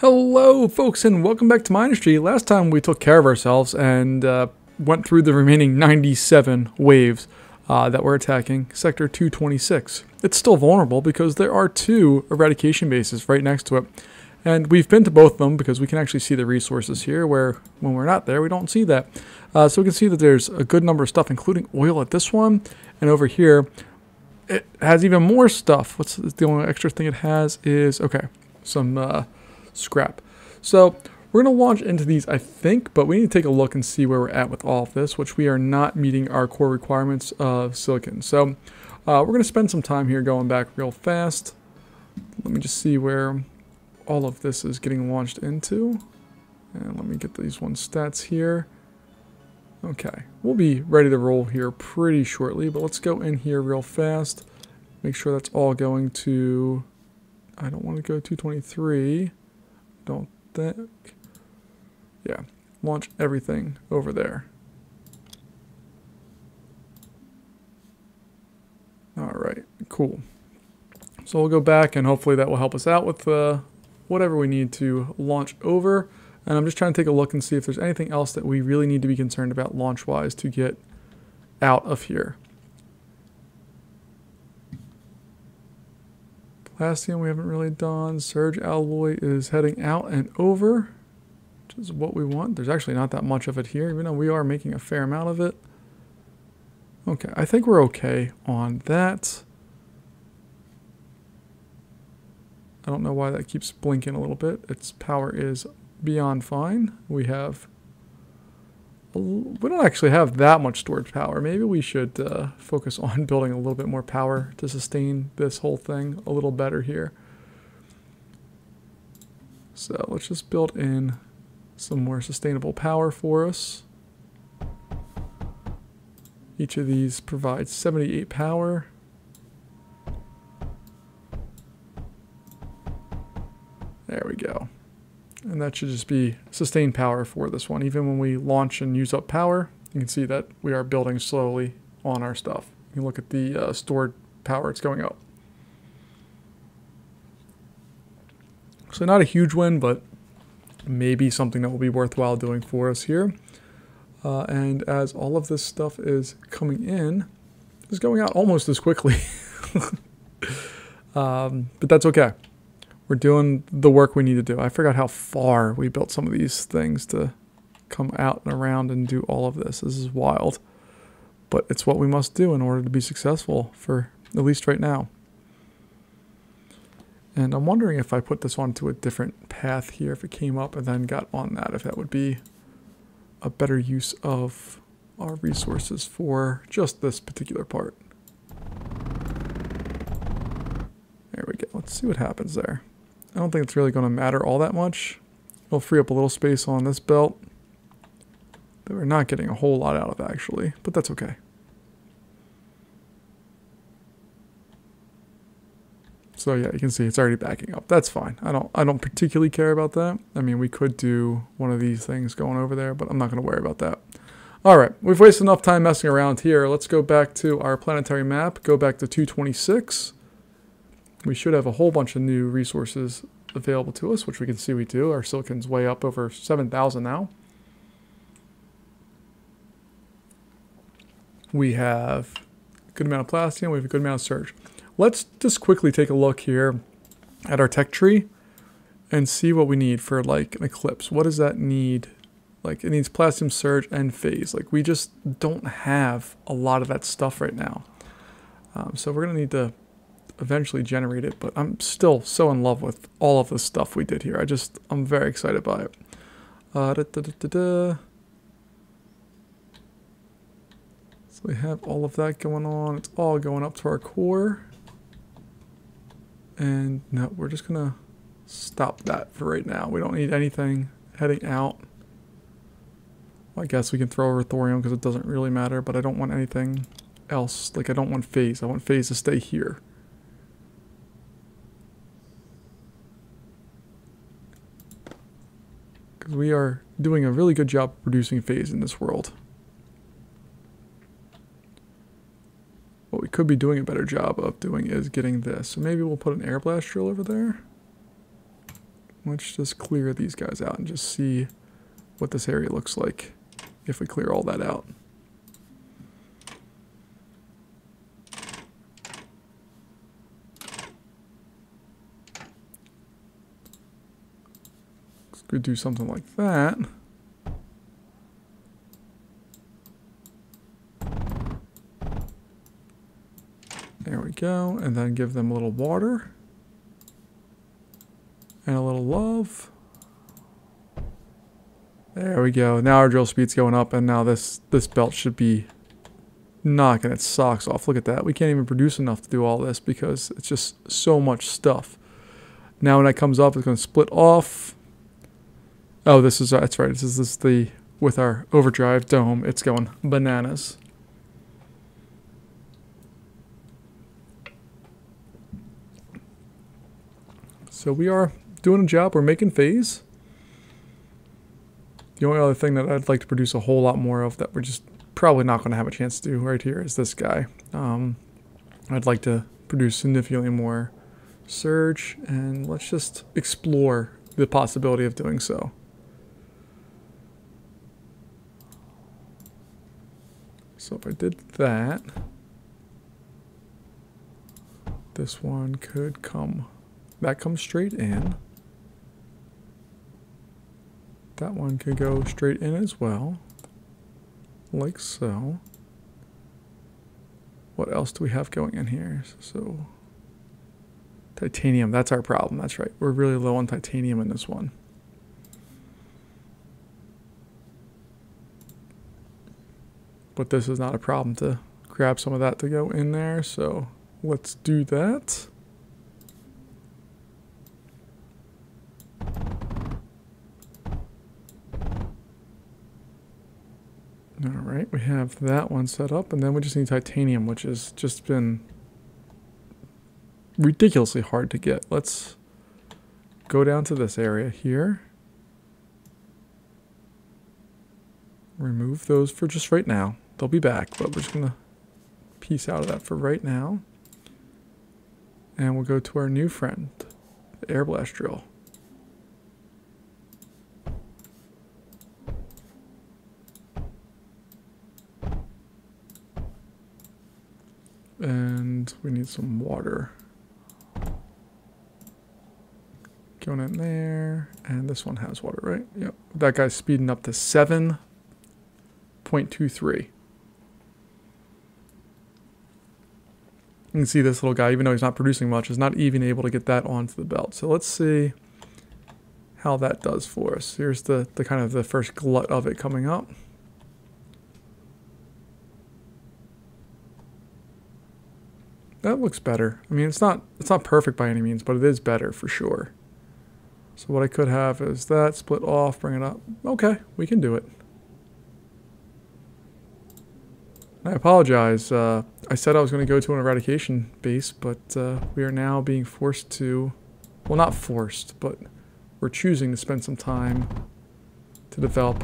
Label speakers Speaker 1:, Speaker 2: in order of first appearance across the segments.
Speaker 1: Hello folks and welcome back to Mindustry. Last time we took care of ourselves and went through the remaining 97 waves that were attacking Sector 226. It's still vulnerable because there are two eradication bases right next to it. And we've been to both of them because we can actually see the resources here, where when we're not there we don't see that. So we can see that there's a good number of stuff, including oil at this one. And over here it has even more stuff. What's the only extra thing it has is, okay, some scrap. So we're going to launch into these, I think, but we need to take a look and see where we're at with all of this, which we are not meeting our core requirements of silicon. So we're going to spend some time here going back real fast. Let me just see where all of this is getting launched into. And let me get these stats here. Okay, we'll be ready to roll here pretty shortly, but let's go in here real fast. Make sure that's all going to, I don't want to go 223. Don't think. Yeah, launch everything over there. Alright, cool. So we'll go back and hopefully that will help us out with whatever we need to launch over. And I'm just trying to take a look and see if there's anything else that we really need to be concerned about launch-wise to get out of here. Plastium we haven't really done. Surge alloy is heading out and over, which is what we want. There's actually not that much of it here, even though we are making a fair amount of it. Okay, I think we're okay on that. I don't know why that keeps blinking a little bit. Its power is beyond fine. We don't actually have that much storage power. Maybe we should focus on building a little bit more power to sustain this whole thing a little better here. So let's just build in some more sustainable power for us. Each of these provides 78 power. There we go. And that should just be sustained power for this one. Even when we launch and use up power, you can see that we are building slowly on our stuff. You can look at the stored power, it's going up. So not a huge win, but maybe something that will be worthwhile doing for us here. And as all of this stuff is coming in, it's going out almost as quickly. But that's okay. We're doing the work we need to do. I forgot how far we built some of these things to come out and around and do all of this. This is wild. But it's what we must do in order to be successful, for at least right now. And I'm wondering if I put this onto a different path here, if it came up and then got on that, if that would be a better use of our resources for just this particular part. There we go. Let's see what happens there. I don't think it's really going to matter all that much. It'll free up a little space on this belt that we're not getting a whole lot out of, actually, but that's okay. So yeah, you can see it's already backing up. That's fine. I don't particularly care about that. I mean, we could do one of these things going over there, but I'm not going to worry about that. All right, we've wasted enough time messing around here. Let's go back to our planetary map. Go back to 226. We should have a whole bunch of new resources available to us, which we can see we do. Our silicon's way up over 7,000 now. We have a good amount of plastium. We have a good amount of surge. Let's just quickly take a look here at our tech tree and see what we need for like an eclipse. What does that need? Like, it needs plastium, surge, and phase. Like, we just don't have a lot of that stuff right now. So we're going to need to eventually generate it, but I'm still so in love with all of the stuff we did here. I'm very excited by it. So we have all of that going on. It's all going up to our core. And no, we're just gonna stop that for right now. We don't need anything heading out. Well, I guess we can throw over thorium because it doesn't really matter, but I don't want anything else. Like, I don't want phase. I want phase to stay here. Because we are doing a really good job producing phase in this world. What we could be doing a better job of doing is getting this. So maybe we'll put an air blast drill over there. Let's just clear these guys out and just see what this area looks like if we clear all that out. Could do something like that. There we go. And then give them a little water. And a little love. There we go. Now our drill speed's going up, and now this belt should be knocking its socks off. Look at that. We can't even produce enough to do all this because it's just so much stuff. Now when that comes up, it's going to split off. Oh, that's right. This is the, with our overdrive dome, it's going bananas. So we are doing a job. We're making phase. The only other thing that I'd like to produce a whole lot more of that we're just probably not going to have a chance to do right here is this guy. I'd like to produce significantly more surge, and let's just explore the possibility of doing so. So if I did that, this one could come, that comes straight in. That one could go straight in as well, like so. What else do we have going in here? So, titanium, that's our problem, that's right. We're really low on titanium in this one. But this is not a problem to grab some of that to go in there, so let's do that. Alright, we have that one set up, and then we just need titanium, which has just been ridiculously hard to get. Let's go down to this area here. Remove those for just right now. They'll be back, but we're just going to piece out of that for right now. And we'll go to our new friend, the air blast drill. And we need some water. Going in there. And this one has water, right? Yep. That guy's speeding up to 7.23. You can see this little guy, even though he's not producing much, is not even able to get that onto the belt. So let's see how that does for us. Here's the kind of the first glut of it coming up. That looks better. I mean, it's not perfect by any means, but it is better for sure. So what I could have is that split off, bring it up. Okay, we can do it. I apologize. I said I was going to go to an eradication base, but we are now being forced to, well, not forced, but we're choosing to spend some time to develop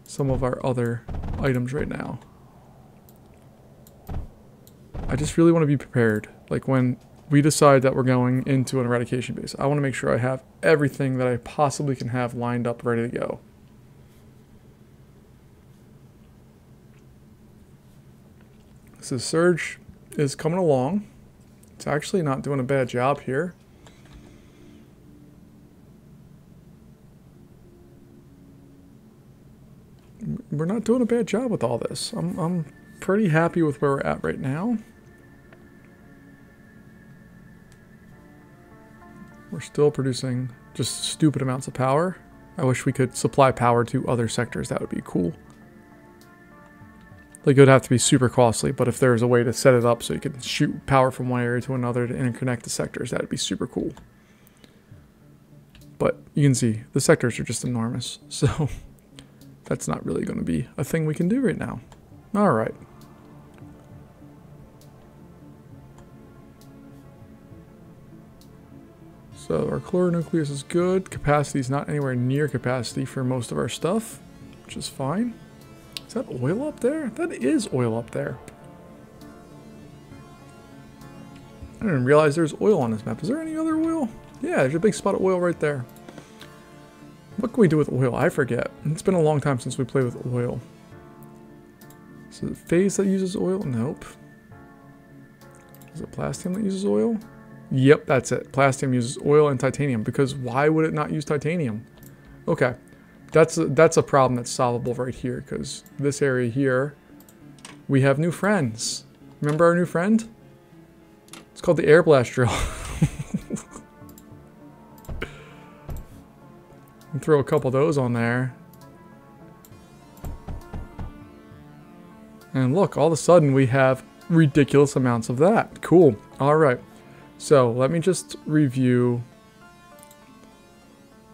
Speaker 1: some of our other items right now. I just really want to be prepared. Like when we decide that we're going into an eradication base, I want to make sure I have everything that I possibly can have lined up, ready to go. So Surge is coming along. It's actually not doing a bad job here. We're not doing a bad job with all this. I'm pretty happy with where we're at right now. We're still producing just stupid amounts of power. I wish we could supply power to other sectors. That would be cool. Like, it would have to be super costly, but if there's a way to set it up so you can shoot power from one area to another to interconnect the sectors, that would be super cool. But you can see, the sectors are just enormous, so that's not really going to be a thing we can do right now. Alright. So our chloronucleus is good. Capacity is not anywhere near capacity for most of our stuff, which is fine. Is that oil up there? That is oil up there. I didn't realize there's oil on this map. Is there any other oil? Yeah, there's a big spot of oil right there. What can we do with oil? I forget. It's been a long time since we played with oil. Is it phase that uses oil? Nope. Is it plastium that uses oil? Yep, that's it. Plastium uses oil and titanium, because why would it not use titanium? Okay, that's a problem that's solvable right here, because this area here, we have new friends. Remember our new friend? It's called the air blast drill. And throw a couple of those on there. And look, all of a sudden we have ridiculous amounts of that. Cool. All right. So let me just review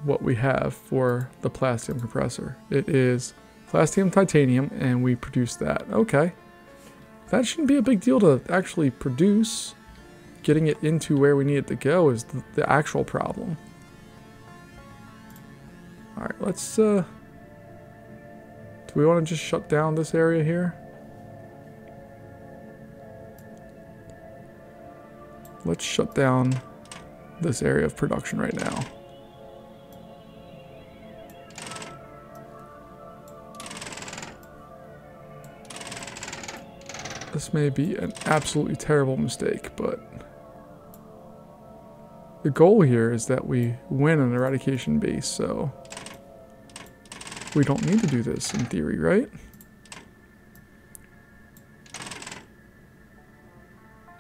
Speaker 1: what we have for the plastium compressor. It is plastium titanium, and we produce that. Okay. That shouldn't be a big deal to actually produce. Getting it into where we need it to go is the actual problem. All right, let's, do we want to just shut down this area here? Let's shut down this area of production right now. This may be an absolutely terrible mistake, but the goal here is that we win an eradication base, so we don't need to do this in theory, right?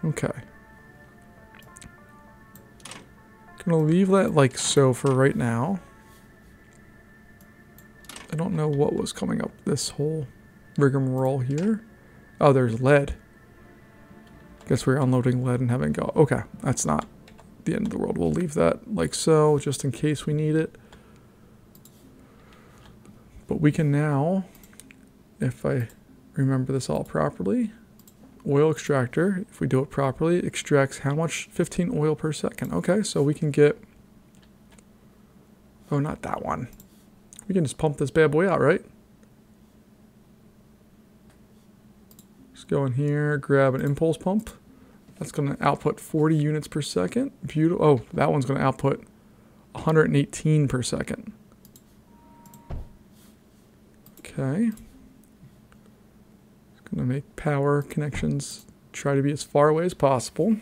Speaker 1: Okay. Gonna leave that like so for right now. I don't know what was coming up this whole rigmarole here. Oh, there's lead. Guess we're unloading lead and having go. Okay, that's not the end of the world. We'll leave that like so, just in case we need it. But we can now, if I remember this all properly, oil extractor, if we do it properly, extracts how much? 15 oil per second. Okay, so we can get, oh, not that one. We can just pump this bad boy out, right? Just go in here, grab an impulse pump. That's going to output 40 units per second. Beautiful. Oh, that one's going to output 118 per second. Okay. It's going to make power connections try to be as far away as possible.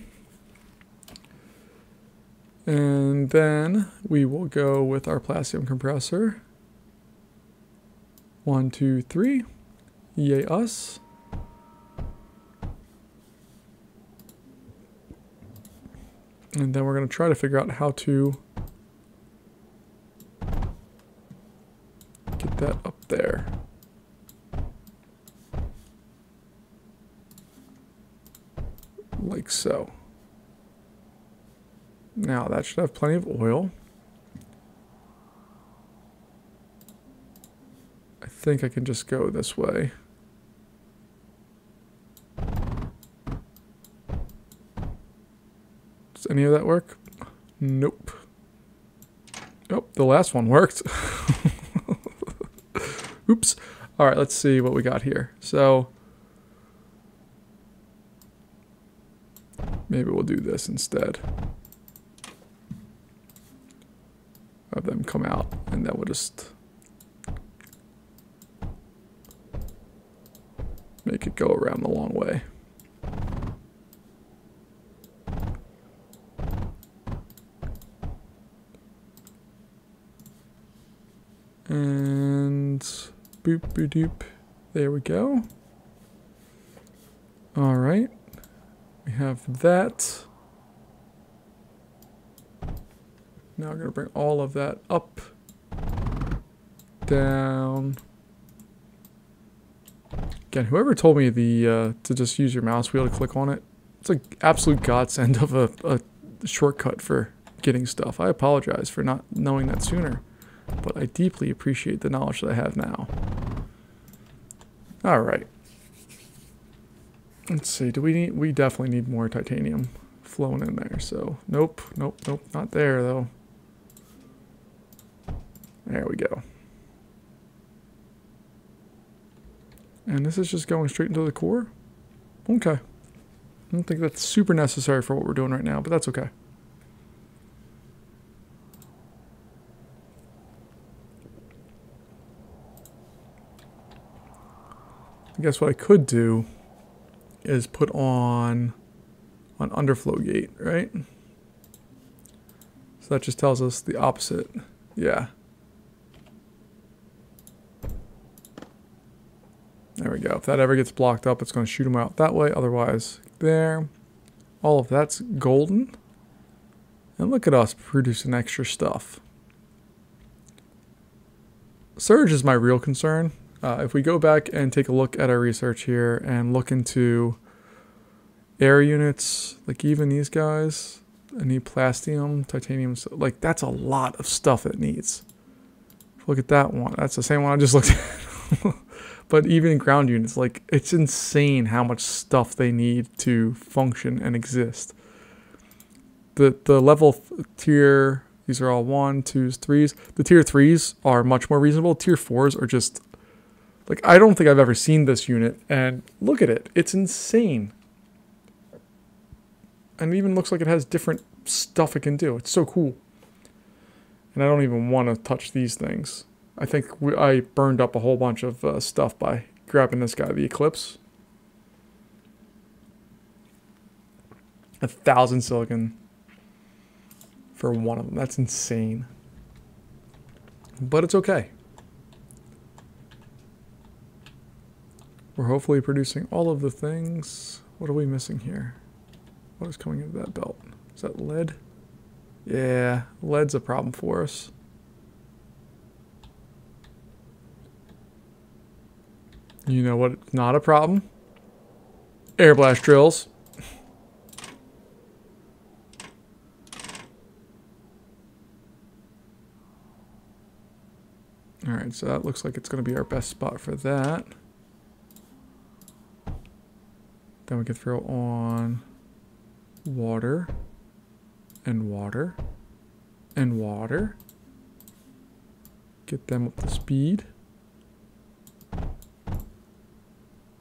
Speaker 1: And then we will go with our plastium compressor. 1, 2, 3. Yay us. And then we're going to try to figure out how to get that up there. Like so. Now that should have plenty of oil. I think I can just go this way. Does any of that work? Nope. Oh, the last one worked. Oops. All right, let's see what we got here. So maybe we'll do this instead. Have them come out, and then we'll just make it go around the long way. And boop, boop, doop. There we go. All right. We have that. Now we're going to bring all of that up, down. Again, whoever told me to just use your mouse wheel to click on it, it's an absolute godsend of a shortcut for getting stuff. I apologize for not knowing that sooner, but I deeply appreciate the knowledge that I have now. All right. Let's see. We definitely need more titanium flowing in there. So nope, nope, nope, not there though. There we go. And this is just going straight into the core? Okay. I don't think that's super necessary for what we're doing right now, but that's okay. I guess what I could do is put on an underflow gate, right? So that just tells us the opposite. Yeah. There we go. If that ever gets blocked up, it's going to shoot them out that way. Otherwise, there. All of that's golden. And look at us producing extra stuff. Surge is my real concern. If we go back and take a look at our research here and look into air units, like even these guys, I need plastium, titanium, like that's a lot of stuff it needs. Look at that one. That's the same one I just looked at. But even ground units, like it's insane how much stuff they need to function and exist. The level tier, these are all 1, 2s, 3s. The tier 3s are much more reasonable. Tier 4s are just, like I don't think I've ever seen this unit. And look at it. It's insane. And it even looks like it has different stuff it can do. It's so cool. And I don't even want to touch these things. I think I burned up a whole bunch of stuff by grabbing this guy, the Eclipse. 1,000 silicon for one of them. That's insane. But it's okay. We're hopefully producing all of the things. What are we missing here? What is coming into that belt? Is that lead? Yeah, lead's a problem for us. You know what? It's not a problem. Air blast drills. Alright, so that looks like it's going to be our best spot for that. Then we can throw on water and water and water. Get them up to speed.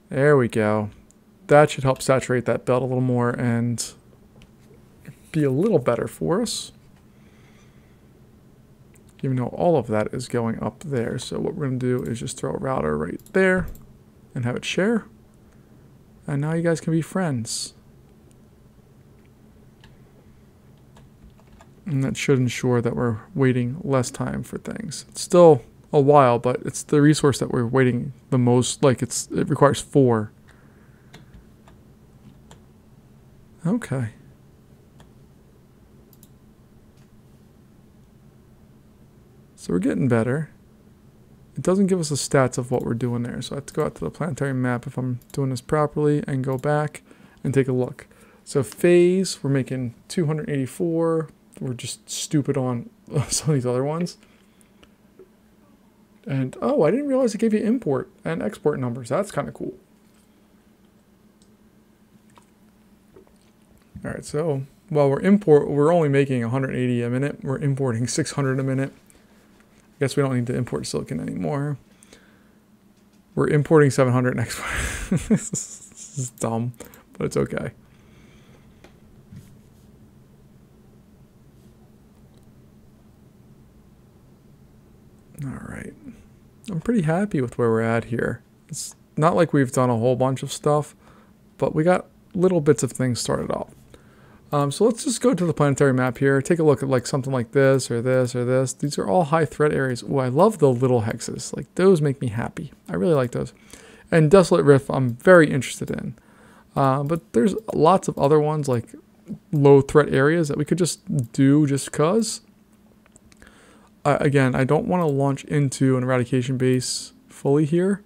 Speaker 1: There we go. That should help saturate that belt a little more and be a little better for us. Even though all of that is going up there. So what we're going to do is just throw a router right there and have it share. And now you guys can be friends. And that should ensure that we're waiting less time for things. It's still a while, but it's the resource that we're waiting the most. Like it requires 4. Okay. So we're getting better. It doesn't give us the stats of what we're doing there. So I have to go out to the planetary map if I'm doing this properly and go back and take a look. So phase, we're making 284. We're just stupid on some of these other ones. And, oh, I didn't realize it gave you import and export numbers. That's kind of cool. All right, so while we're only making 180 a minute. We're importing 600 a minute. I guess we don't need to import silicon anymore. We're importing 700 and export. This is dumb, but it's okay. All right. I'm pretty happy with where we're at here. It's not like we've done a whole bunch of stuff, but we got little bits of things started off. So let's just go to the planetary map here. Take a look at like something like this or this or this. These are all high threat areas. Oh, I love the little hexes. Like those make me happy. I really like those. And Desolate Rift, I'm very interested in. But there's lots of other ones like low threat areas that we could just do just because. Again, I don't want to launch into an eradication base fully here,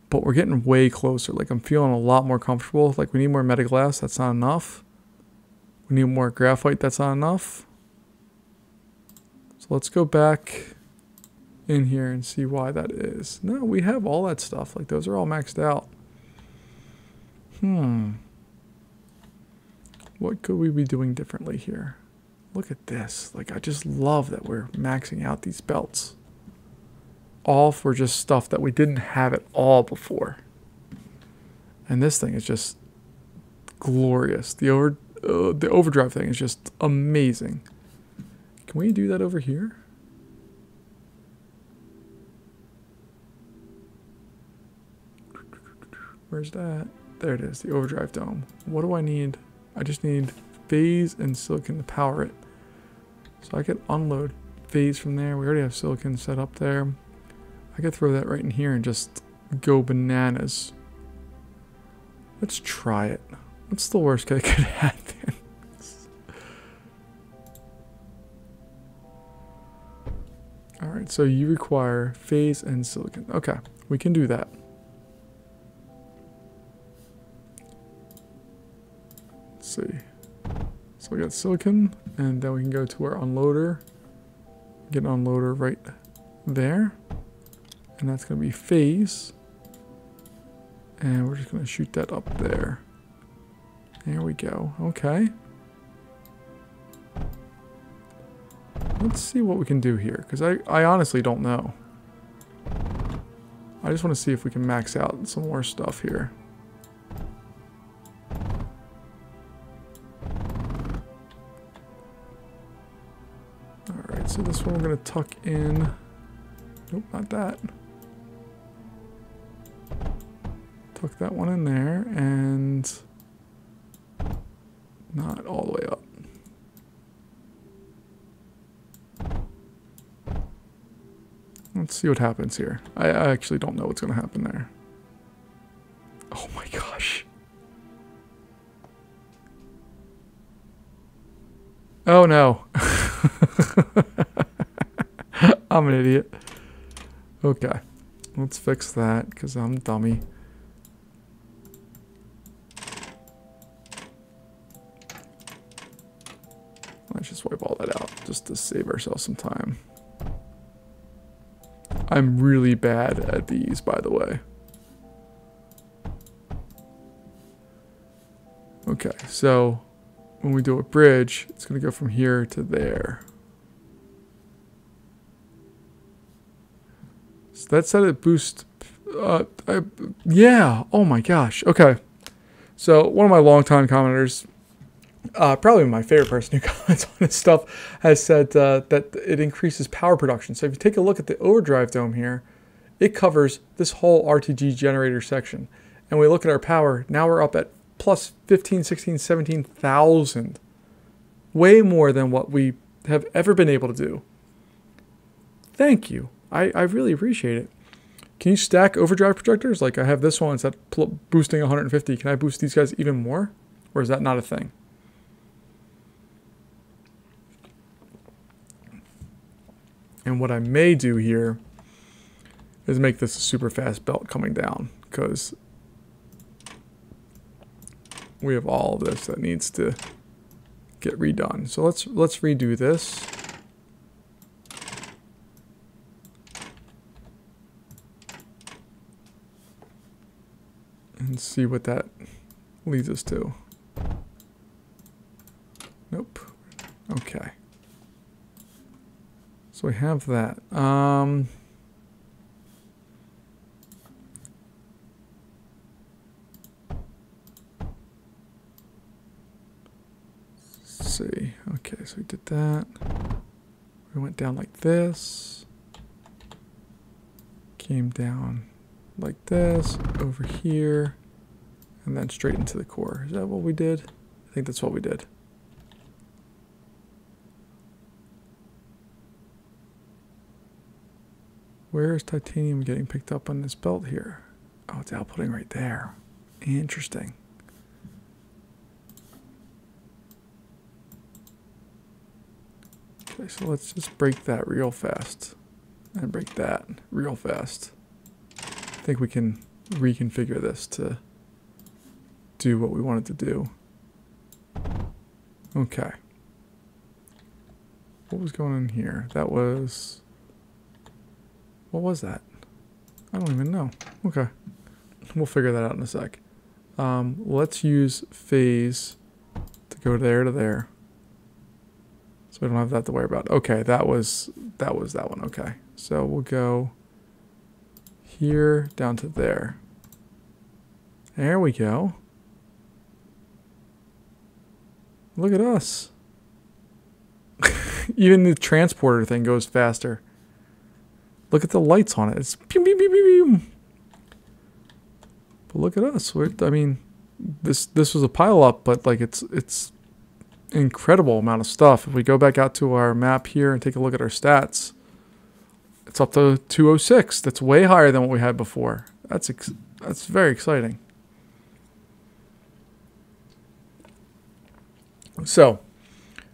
Speaker 1: but we're getting way closer. Like I'm feeling a lot more comfortable. Like we need more metaglass. That's not enough. We need more graphite. That's not enough. So let's go back in here and see why that is. No, we have all that stuff. Like those are all maxed out. What could we be doing differently here? Look at this. Like I just love that we're maxing out these belts. All for just stuff that we didn't have at all before. And this thing is just glorious. The overdrive thing is just amazing. Can we do that over here? Where's that? There it is, the overdrive dome. What do I need? I just need phase and silicon to power it. So I could unload phase from there. We already have silicon set up there. I could throw that right in here and just go bananas. Let's try it. What's the worst that could happen? Alright, so you require phase and silicon. Okay, we can do that. Let's see. So we got silicon, and then we can go to our unloader. Get an unloader right there. And that's going to be phase. And we're just going to shoot that up there. There we go. Okay. Let's see what we can do here, because I honestly don't know. I just want to see if we can max out some more stuff here. Alright, so this one we're going to tuck in. Nope, not that. Tuck that one in there, and not all the way up. Let's see what happens here. I actually don't know what's going to happen there. Oh my gosh. Oh no. I'm an idiot. Okay. Let's fix that because I'm a dummy. Let's just wipe all that out just to save ourselves some time. I'm really bad at these, by the way. Okay, so when we do a bridge, it's going to go from here to there. So that said it boosts... yeah, oh my gosh. Okay, so one of my longtime commenters, probably my favorite person who comments on this stuff, has said that it increases power production. So if you take a look at the overdrive dome here, it covers this whole RTG generator section. And we look at our power, now we're up at plus 15, 16, 17,000. Way more than what we have ever been able to do. Thank you. I really appreciate it. Can you stack overdrive projectors? Like I have this one, it's at boosting 150. Can I boost these guys even more? Or is that not a thing? And what I may do here is make this a super fast belt coming down, because we have all of this that needs to get redone. So let's redo this. And see what that leads us to. Nope. Okay. So we have that. Let's see. Okay, so we did that. We went down like this. Came down like this, over here, and then straight into the core. Is that what we did? I think that's what we did. Where is titanium getting picked up on this belt here? Oh, it's outputting right there. Interesting. Okay, so let's just break that real fast. And break that real fast. I think we can reconfigure this to do what we want it to do. Okay. What was going on here? That was... What was that? I don't even know. Okay. We'll figure that out in a sec. Let's use phase to go there to there. So we don't have that to worry about. Okay, that was that one. Okay. So we'll go here down to there. There we go. Look at us. Even the transporter thing goes faster. Look at the lights on it. It's pew, pew, pew, pew, pew. But look at us. I mean, this was a pile up, but like it's an incredible amount of stuff. If we go back out to our map here and take a look at our stats, it's up to 206. That's way higher than what we had before. That's very exciting. So,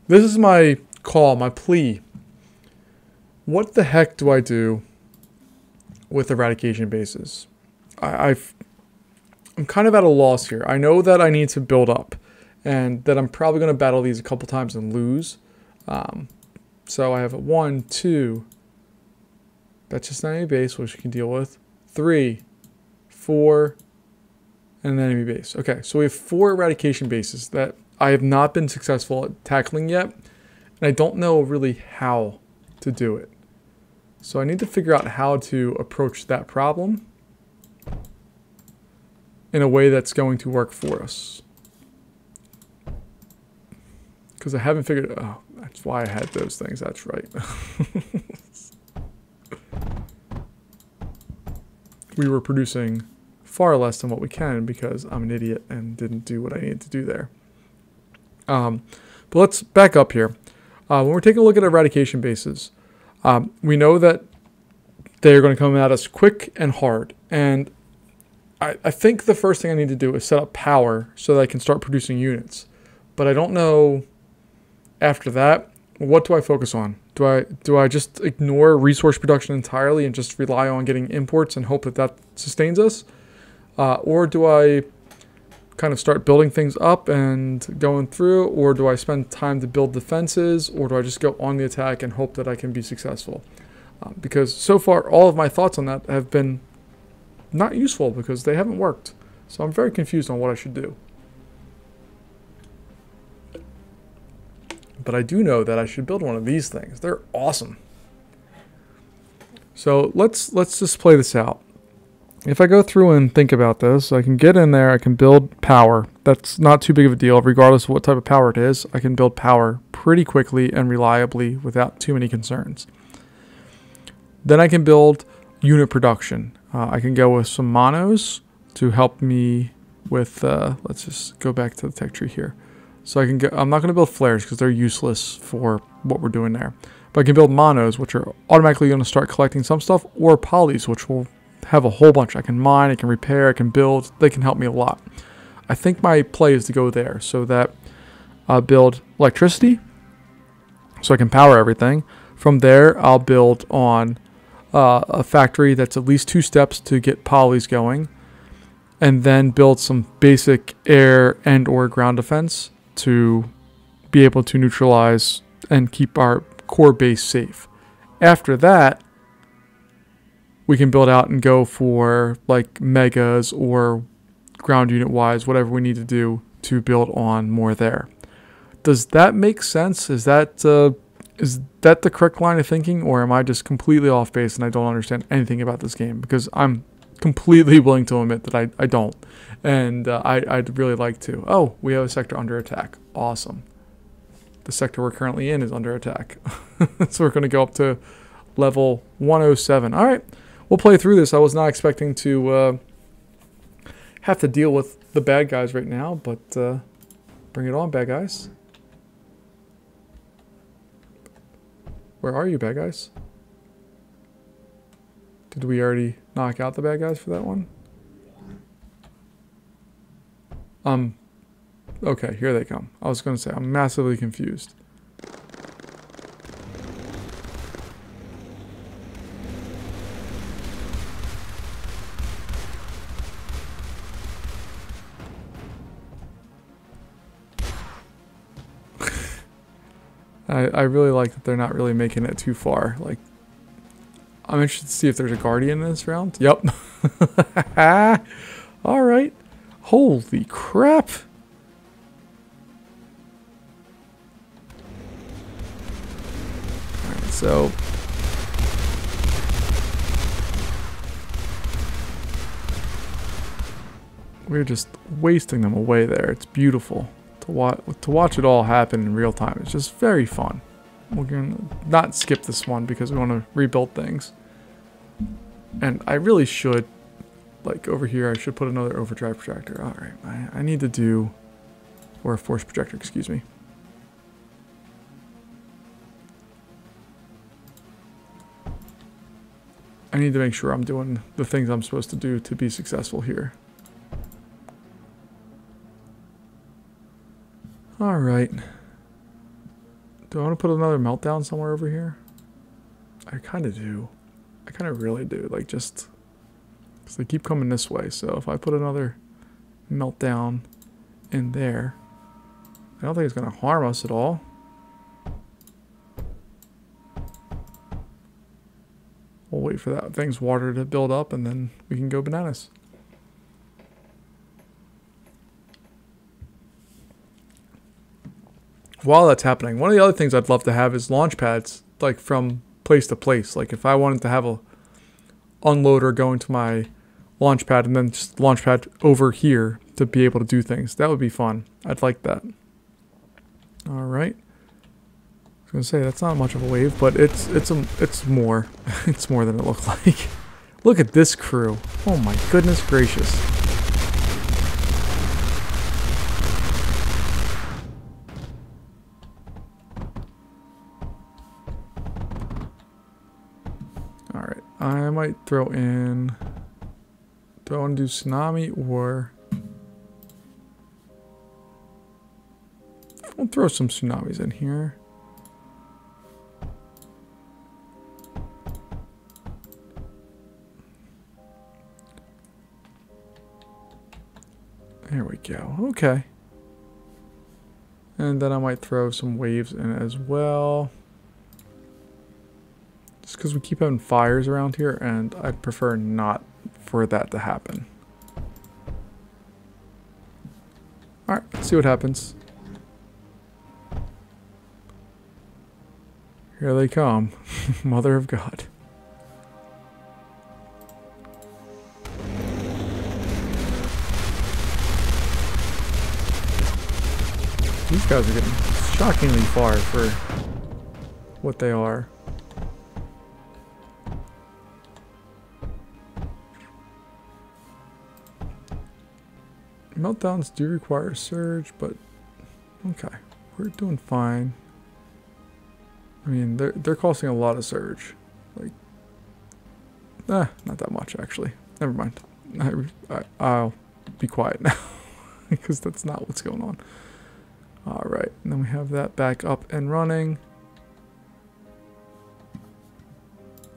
Speaker 1: this is my call, my plea. What the heck do I do with eradication bases? I'm kind of at a loss here. I know that I need to build up, and that I'm probably going to battle these a couple times and lose. So I have a 1, 2. That's just an enemy base, which we can deal with. 3, 4, and an enemy base. Okay, so we have 4 eradication bases that I have not been successful at tackling yet, and I don't know really how to do it. So I need to figure out how to approach that problem in a way that's going to work for us. Because I haven't figured... Oh, that's why I had those things. That's right. We were producing far less than what we can because I'm an idiot and didn't do what I needed to do there. But let's back up here. When we're taking a look at eradication bases, we know that they're going to come at us quick and hard. And I think the first thing I need to do is set up power so that I can start producing units. But I don't know after that, what do I focus on? Do I just ignore resource production entirely and just rely on getting imports and hope that that sustains us? Or do I kind of start building things up and going through? Or do I spend time to build defenses? Or do I just go on the attack and hope that I can be successful? Because so far, all of my thoughts on that have been not useful because they haven't worked. So I'm very confused on what I should do. But I do know that I should build one of these things. They're awesome. So let's just play this out. If I go through and think about this, I can get in there, I can build power. That's not too big of a deal, regardless of what type of power it is. I can build power pretty quickly and reliably without too many concerns. Then I can build unit production. I can go with some monos to help me with, let's just go back to the tech tree here. So I can get, I'm not going to build flares because they're useless for what we're doing there. But I can build monos, which are automatically going to start collecting some stuff, or polys, which will have a whole bunch. I can mine, I can repair, I can build. They can help me a lot. I think my play is to go there so that I'll build electricity so I can power everything. From there, I'll build on a factory that's at least 2 steps to get polys going, and then build some basic air and or ground defense to be able to neutralize and keep our core base safe. After that, we can build out and go for like megas or ground unit wise, whatever we need to do to build on more there. Does that make sense? Is that the correct line of thinking, or am I just completely off base and I don't understand anything about this game? Because I'm completely willing to admit that I don't. And I'd really like to. Oh, we have a sector under attack. Awesome. The sector we're currently in is under attack. So we're going to go up to level 107. All right. We'll play through this. I was not expecting to have to deal with the bad guys right now, but bring it on, bad guys. Where are you, bad guys? Did we already knock out the bad guys for that one? Okay, here they come. I was going to say, I'm massively confused. I really like that they're not really making it too far. Like, I'm interested to see if there's a guardian in this round. Yep. All right. Holy crap. All right, so we're just wasting them away there. It's beautiful to watch it all happen in real time. It's just very fun. We're gonna not skip this one because we want to rebuild things. And I really should like over here, I should put another overdrive projector. All right, I need to do, or a force projector, excuse me. I need to make sure I'm doing the things I'm supposed to do to be successful here. All right. Do I want to put another meltdown somewhere over here? I kind of do. I kind of really do. Like, just because they keep coming this way. So if I put another meltdown in there, I don't think it's going to harm us at all. We'll wait for that thing's water to build up and then we can go bananas. While that's happening, one of the other things I'd love to have is launch pads, like from place to place. Like if I wanted to have a unloader going to my launch pad and then just launch pad over here to be able to do things, that would be fun. I'd like that. All right. I was gonna say that's not much of a wave, but it's more. It's more than it looked like. Look at this crew. Oh my goodness gracious. All right, I might throw in. Do I want to do tsunami or? I'll throw some tsunamis in here. There we go. Okay. And then I might throw some waves in as well. Just because we keep having fires around here and I prefer not for that to happen. Alright, let's see what happens. Here they come. Mother of God. These guys are getting shockingly far for what they are. Meltdowns do require a surge, but okay, we're doing fine. I mean, they're causing a lot of surge. Like, not that much actually. Never mind. I'll be quiet now because that's not what's going on. All right, and then we have that back up and running.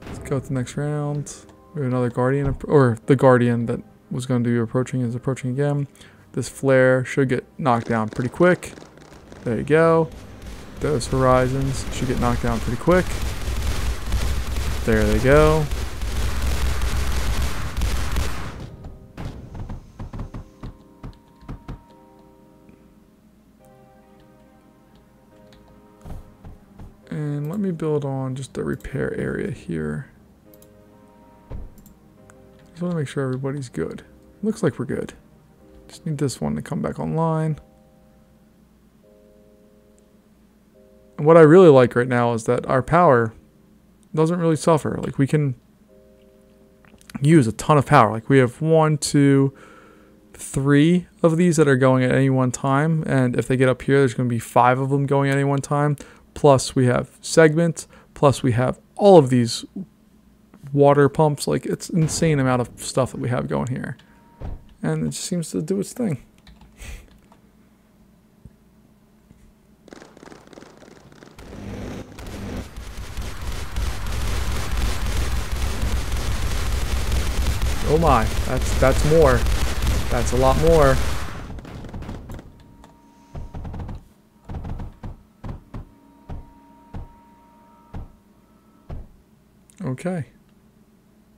Speaker 1: Let's go to the next round. We have another guardian, or the guardian that was going to be approaching is approaching again. This flare should get knocked down pretty quick. There you go. Those horizons should get knocked down pretty quick. There they go. And let me build on just the repair area here. Just want to make sure everybody's good. Looks like we're good. Just need this one to come back online. And what I really like right now is that our power doesn't really suffer. Like we can use a ton of power. Like we have 1, 2, 3 of these that are going at any one time. And if they get up here, there's going to be 5 of them going at any one time. Plus we have segments. Plus we have all of these water pumps. Like it's an insane amount of stuff that we have going here. And it just seems to do its thing. Oh my, that's more. That's a lot more. Okay.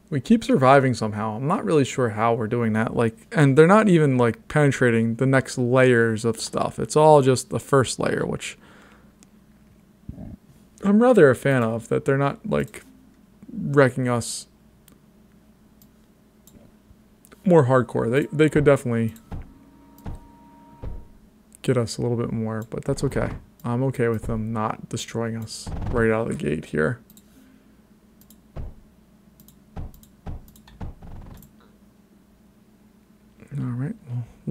Speaker 1: We keep surviving somehow. I'm not really sure how we're doing that. Like, and they're not even like penetrating the next layers of stuff. It's all just the first layer, which I'm rather a fan of, that they're not like wrecking us more hardcore. They could definitely get us a little bit more, but that's okay. I'm okay with them not destroying us right out of the gate here.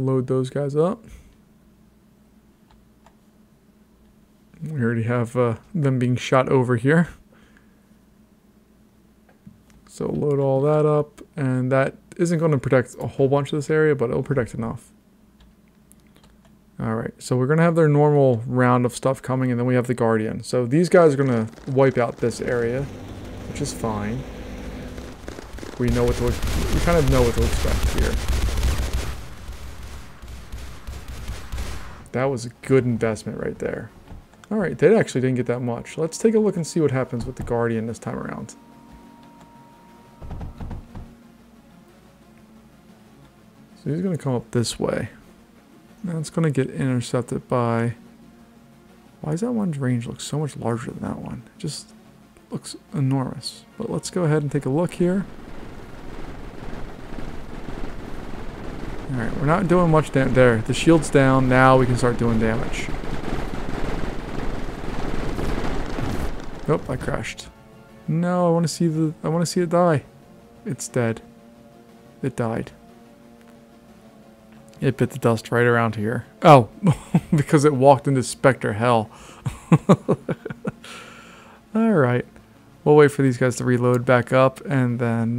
Speaker 1: load those guys up. We already have them being shot over here. So load all that up, and that isn't going to protect a whole bunch of this area, but it'll protect enough. Alright, so we're going to have their normal round of stuff coming, and then we have the Guardian. So these guys are going to wipe out this area, which is fine. We know what to, we kind of know what to expect here. That was a good investment right there. Alright, they actually didn't get that much. Let's take a look and see what happens with the Guardian this time around. So he's going to come up this way. Now it's going to get intercepted by... Why does that one's range look so much larger than that one? It just looks enormous. But let's go ahead and take a look here. Alright, we're not doing much there. The shield's down. Now we can start doing damage. Nope, I crashed. No, I want to see it die. It's dead. It died. It bit the dust right around here. Oh, because it walked into Spectre Hell. Alright. We'll wait for these guys to reload back up, and then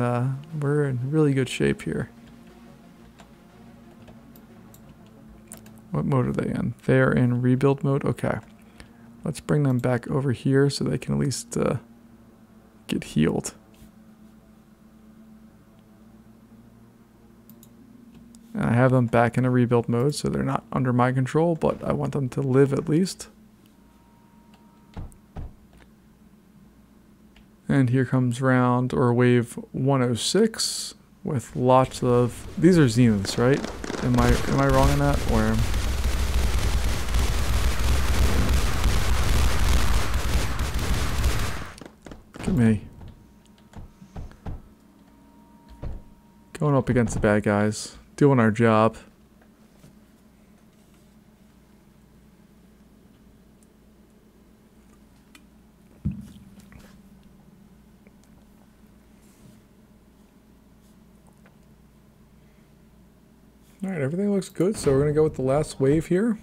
Speaker 1: we're in really good shape here. What mode are they in? They're in rebuild mode? Okay. Let's bring them back over here so they can at least get healed. And I have them back in a rebuild mode, so they're not under my control, but I want them to live at least. And here comes round, or wave 106, with lots of... These are Zeniths, right? Am I wrong in that? Or... Look at me. Going up against the bad guys. Doing our job. Alright, everything looks good, so we're going to go with the last wave here.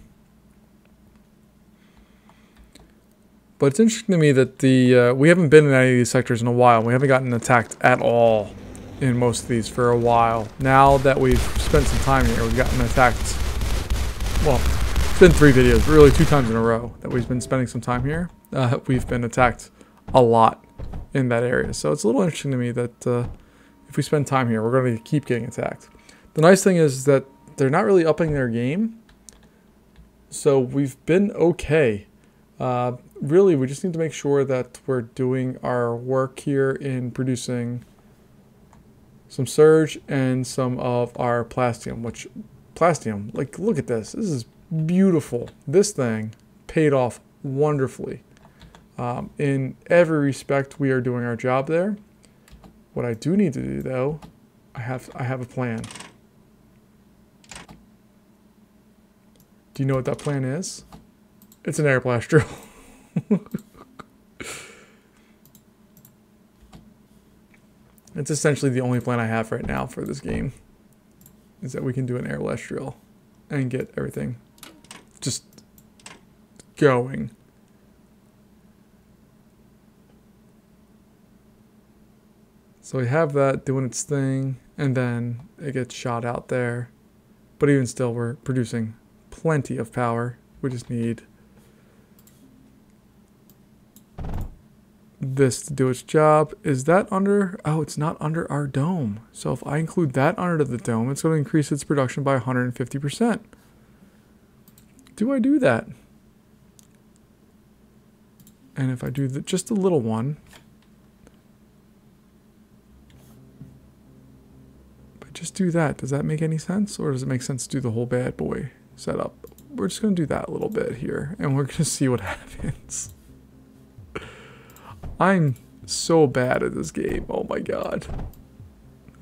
Speaker 1: But it's interesting to me that we haven't been in any of these sectors in a while. We haven't gotten attacked at all in most of these for a while. Now that we've spent some time here, we've gotten attacked. Well, it's been 3 videos, but really 2 times in a row that we've been spending some time here. We've been attacked a lot in that area. So it's a little interesting to me that if we spend time here, we're going to keep getting attacked. The nice thing is that they're not really upping their game. So we've been okay. Really, we just need to make sure that we're doing our work here in producing some Surge and some of our Plastium, like, look at this. This is beautiful. This thing paid off wonderfully. In every respect, we are doing our job there. What I do need to do, though, I have a plan. Do you know what that plan is? It's an air blast drill. It's essentially the only plan I have right now for this game, is that we can do an air blast drill and get everything just going. So we have that doing its thing, and then it gets shot out there. But even still, we're producing plenty of power. We just need this to do its job. Is that under... Oh, it's not under our dome. So if I include that under the dome, it's going to increase its production by 150%. Do I do that? And if I do just a little one... But just do that. Does that make any sense? Or does it make sense to do the whole bad boy setup? We're just going to do that a little bit here. And we're going to see what happens. I'm so bad at this game. Oh my god.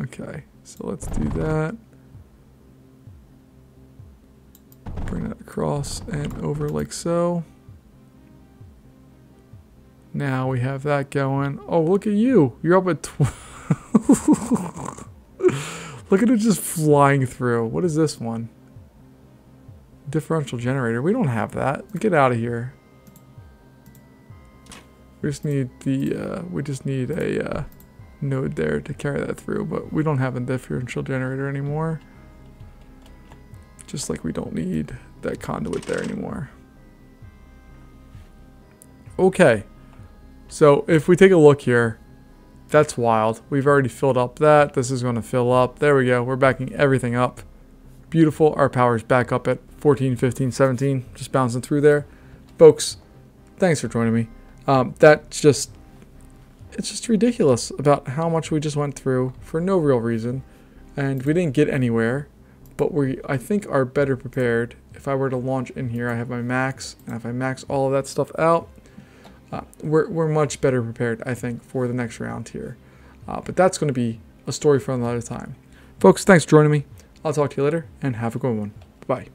Speaker 1: Okay, so let's do that. Bring that across and over like so. Now we have that going. Oh, look at you. You're up at 12. Look at it just flying through. What is this one? Differential generator. We don't have that. Get out of here. We just need the node there to carry that through, but we don't have a differential generator anymore. Just like we don't need that conduit there anymore. Okay, so if we take a look here, that's wild. We've already filled up that. This is going to fill up. There we go. We're backing everything up. Beautiful. Our power's back up at 14, 15, 17. Just bouncing through there. Folks, thanks for joining me. It's just ridiculous about how much we just went through for no real reason. And we didn't get anywhere. But we, I think, are better prepared. If I were to launch in here, I have my max. And if I max all of that stuff out, we're much better prepared, I think, for the next round here. But that's going to be a story for another time. Folks, thanks for joining me. I'll talk to you later, and have a good one. Bye.